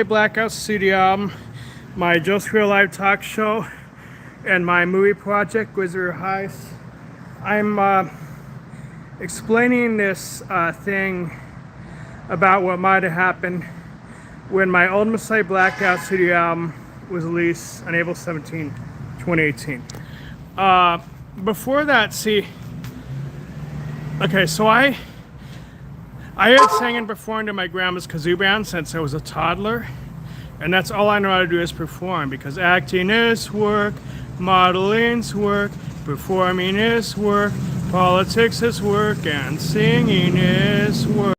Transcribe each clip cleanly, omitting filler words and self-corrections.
Blackout Studio album, my Joseph Carrillo live talk show, and my movie project, Wizard Heist. I'm explaining this thing about what might have happened when my Old Messiah Blackout Studio album was released on April 17, 2018. Before that, so I had sang and performed in my grandma's kazoo band since I was a toddler, and that's all I know how to do is perform, because acting is work, modeling's work, performing is work, politics is work, and singing is work.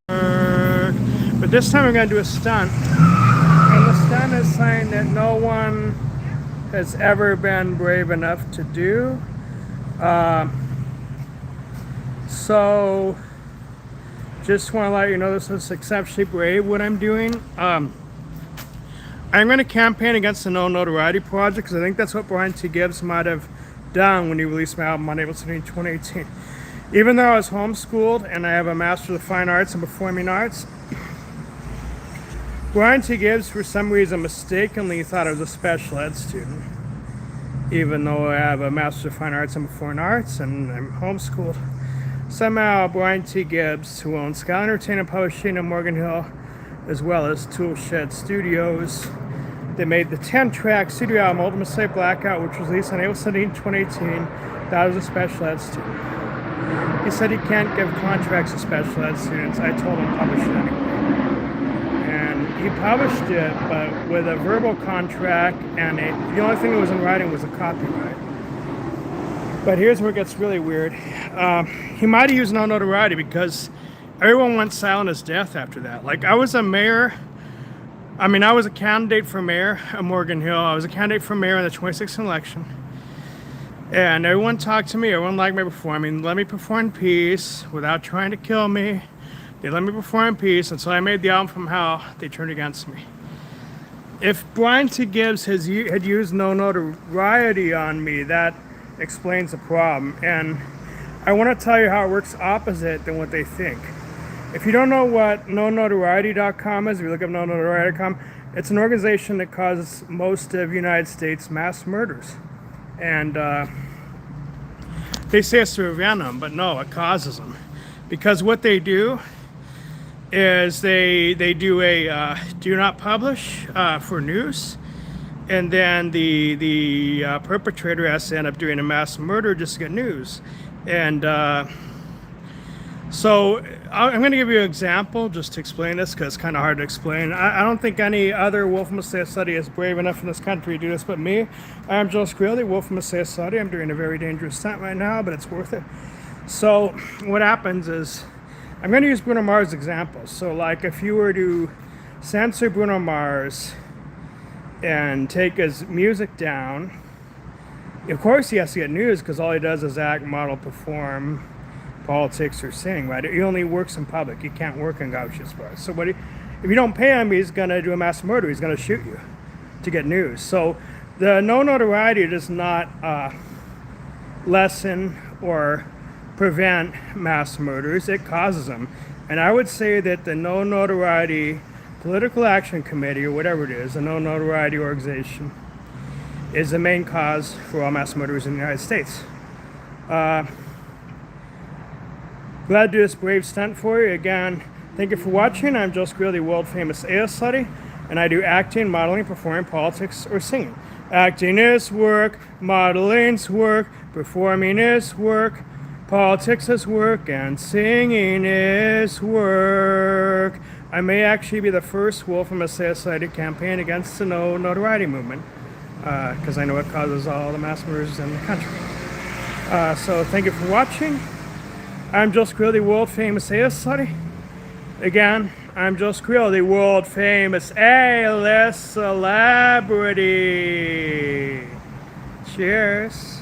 But this time we're going to do a stunt, and the stunt is something that no one has ever been brave enough to do. So just want to let you know this is exceptionally brave what I'm doing. I'm going to campaign against the No Notoriety project, because I think that's what Brian T. Gibbs might have done when he released my album on April 17, 2018. Even though I was homeschooled and I have a Master of the Fine Arts in Performing Arts, Brian T. Gibbs, for some reason, mistakenly thought I was a special ed student, even though I have a Master of Fine Arts in Performing Arts and I'm homeschooled. Somehow, Brian T. Gibbs, who owns Sky Entertainment Publishing in Morgan Hill, as well as Toolshed Studios, they made the 10-track studio album Old Messiah Blackout, which was released on April 17, 2018. That was a special ed student. He said he can't give contracts to special ed students. I told him to publish it anyway. And he published it, but with a verbal contract, and the only thing that was in writing was a copyright. But here's where it gets really weird. He might have used No Notoriety because everyone went silent as death after that. Like, I was a candidate for mayor of Morgan Hill. I was a candidate for mayor in the 2016 election. And everyone talked to me. Everyone liked me performing. Let me perform in peace without trying to kill me. They let me perform in peace until I made the album From Hell. They turned against me. If Brian T. Gibbs had used No Notoriety on me, that explains the problem. And I want to tell you how it works opposite than what they think. If you don't know what nonotoriety.com is, if you look up nonotoriety.com, it's an organization that causes most of the United States mass murders. And they say it's to prevent them, but no, it causes them. Because what they do is they do a do not publish for news, and then the perpetrator has to end up doing a mass murder just to get news. And so I'm going to give you an example just to explain this, because it's kind of hard to explain. I don't think any other Wolf Messiah study is brave enough in this country to do this but me. I'm Joseph Carrillo, Wolf Messiah study. I'm doing a very dangerous stunt right now, but it's worth it. So what happens is, I'm going to use Bruno Mars' example. So like, if you were to censor Bruno Mars and take his music down, of course he has to get news, because all he does is act, model, perform, politics, or sing, right? He only works in public. He can't work in gauchos bars. So if you don't pay him, he's going to do a mass murder. He's going to shoot you to get news. So the No Notoriety does not lessen or prevent mass murders. It causes them. And I would say that the No Notoriety Political Action Committee, or whatever it is, the No Notoriety organization, is the main cause for all mass murders in the United States. Glad to do this brave stunt for you. Again, thank you for watching. I'm Joseph Carrillo, the world famous AList study, and I do acting, modeling, performing, politics, or singing. Acting is work, modeling's work, performing is work, politics is work, and singing is work. I may actually be the first Wolf Messiah Society campaign against the No Notoriety movement, because I know it causes all the mass murders in the country. So thank you for watching. I'm Joseph Carrillo, the world famous A-list study. Again, I'm Joseph Carrillo, the world famous A-list celebrity. Cheers.